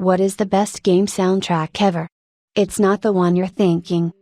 What is the best game soundtrack ever? It's not the one you're thinking.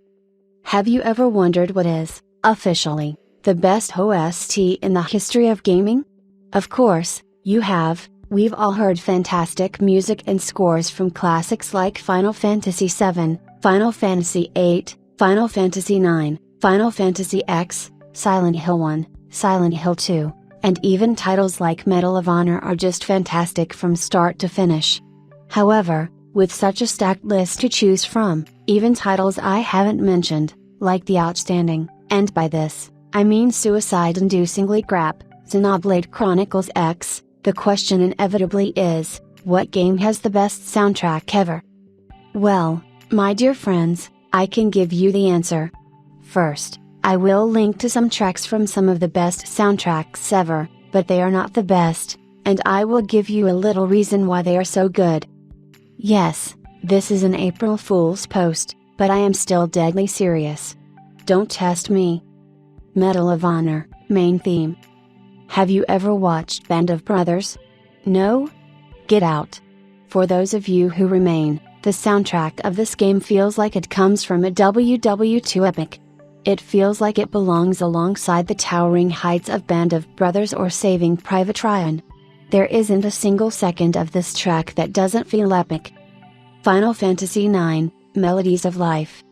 Have you ever wondered what is, officially, the best OST in the history of gaming? Of course, you have. We've all heard fantastic music and scores from classics like Final Fantasy VII, Final Fantasy VIII, Final Fantasy IX, Final Fantasy X, Silent Hill 1, Silent Hill 2, and even titles like Medal of Honor are just fantastic from start to finish. However, with such a stacked list to choose from, even titles I haven't mentioned, like the outstanding, and by this, I mean suicide-inducingly crap, Xenoblade Chronicles X, the question inevitably is, what game has the best soundtrack ever? Well, my dear friends, I can give you the answer. First, I will link to some tracks from some of the best soundtracks ever, but they are not the best, and I will give you a little reason why they are so good. Yes, this is an April Fool's post, but I am still deadly serious. Don't test me. Medal of Honor, main theme. Have you ever watched Band of Brothers? No? Get out. For those of you who remain, the soundtrack of this game feels like it comes from a WW2 epic. It feels like it belongs alongside the towering heights of Band of Brothers or Saving Private Ryan. There isn't a single second of this track that doesn't feel epic. Final Fantasy IX, Melodies of Life.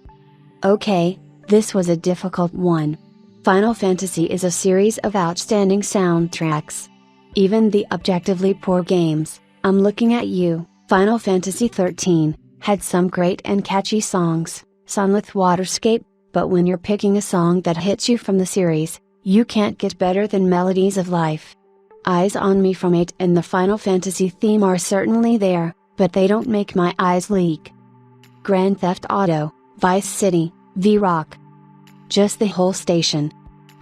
Okay, this was a difficult one. Final Fantasy is a series of outstanding soundtracks. Even the objectively poor games, I'm looking at you, Final Fantasy XIII, had some great and catchy songs, Sunlit Waterscape, but when you're picking a song that hits you from the series, you can't get better than Melodies of Life. Eyes on Me from 8 and the Final Fantasy theme are certainly there, but they don't make my eyes leak. Grand Theft Auto, Vice City, V-Rock. Just the whole station.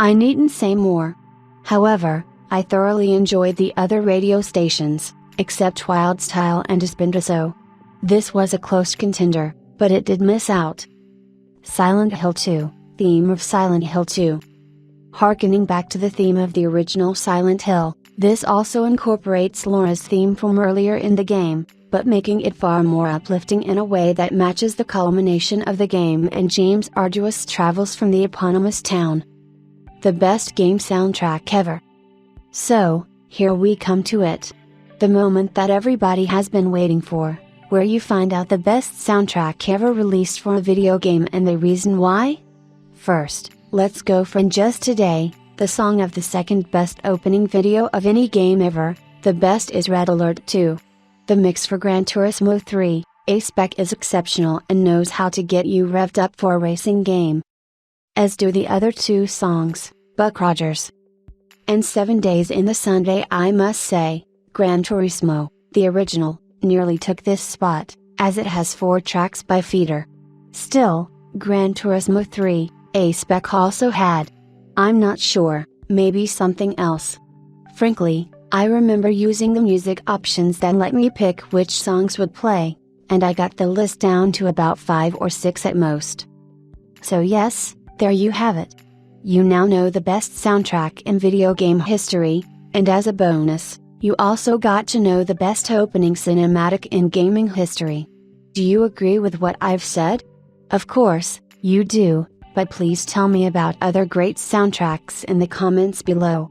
I needn't say more. However, I thoroughly enjoyed the other radio stations, except Wildstyle and Espindoso. This was a close contender, but it did miss out. Silent Hill 2, theme of Silent Hill 2. Harkening back to the theme of the original Silent Hill, this also incorporates Laura's theme from earlier in the game, but making it far more uplifting in a way that matches the culmination of the game and James' arduous travels from the eponymous town. The best game soundtrack ever. So, here we come to it. The moment that everybody has been waiting for, where you find out the best soundtrack ever released for a video game and the reason why? First, let's go from just today, the song of the second best opening video of any game ever, the best is Red Alert 2. The mix for Gran Turismo 3, A-Spec is exceptional and knows how to get you revved up for a racing game. As do the other two songs, Buck Rogers and 7 Days in the Sunday. I must say, Gran Turismo, the original, nearly took this spot, as it has 4 tracks by feeder. Still, Gran Turismo 3, A-Spec also had. I'm not sure, maybe something else. Frankly, I remember using the music options that let me pick which songs would play, and I got the list down to about 5 or 6 at most. So yes, there you have it. You now know the best soundtrack in video game history, and as a bonus, you also got to know the best opening cinematic in gaming history. Do you agree with what I've said? Of course, you do, but please tell me about other great soundtracks in the comments below.